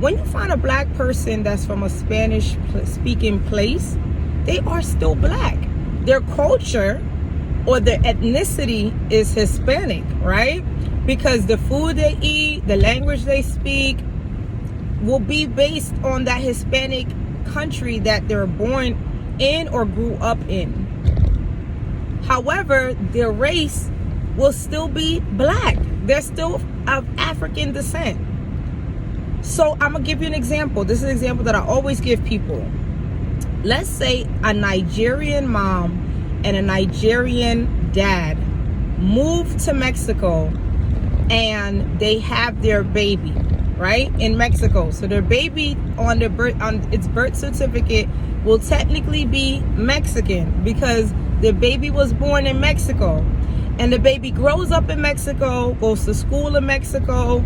when you find a black person that's from a Spanish speaking place, they are still black. Their culture or their ethnicity is Hispanic, right? Because the food they eat, the language they speak will be based on that Hispanic country that they're born in or grew up in. However, their race will still be black. They're still of African descent. So I'm gonna give you an example. This is an example that I always give people. Let's say a Nigerian mom and a Nigerian dad move to Mexico and they have their baby, right, in Mexico. So their baby on its birth certificate will technically be Mexican because the baby was born in Mexico. And the baby grows up in Mexico, goes to school in Mexico,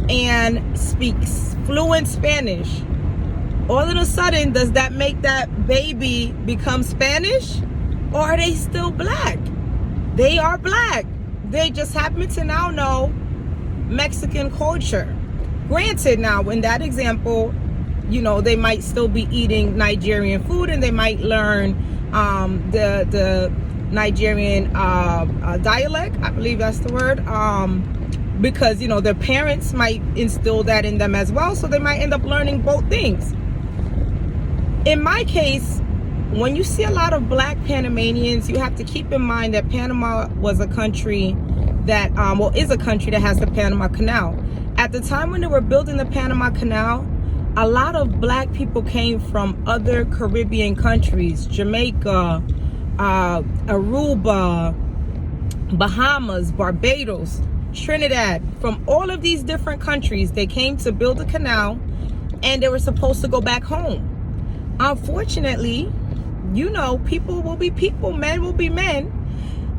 and speaks fluent Spanish. All of a sudden, does that make that baby become Spanish? Or are they still black? They are black. They just happen to now know Mexican culture. Granted, now in that example, you know, they might still be eating Nigerian food and they might learn the Nigerian dialect, I believe that's the word, because, you know, their parents might instill that in them as well, so they might end up learning both things. In my case, when you see a lot of black Panamanians, you have to keep in mind that Panama was a country that, is a country that has the Panama Canal. At the time when they were building the Panama Canal, a lot of black people came from other Caribbean countries, Jamaica, Aruba, Bahamas, Barbados, Trinidad. From all of these different countries, they came to build a canal and they were supposed to go back home. Unfortunately, you know, people will be people, men will be men.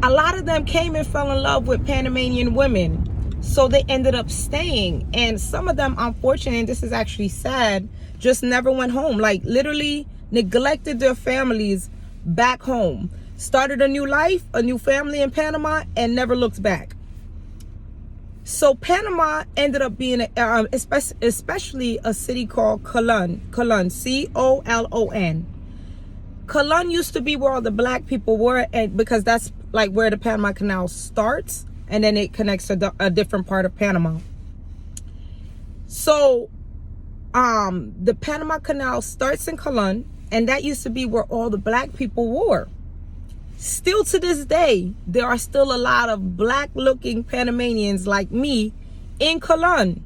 A lot of them came and fell in love with Panamanian women, so they ended up staying. And some of them, unfortunately, and this is actually sad, just never went home. Like literally neglected their families back home, started a new life, a new family in Panama, and never looked back. So Panama ended up being, especially a city called Colon, C-O-L-O-N. Colon used to be where all the black people were, and because that's like where the Panama Canal starts, and then it connects to a different part of Panama. So the Panama Canal starts in Colon, and that used to be where all the black people were. Still to this day, there are still a lot of black looking Panamanians like me in Colon.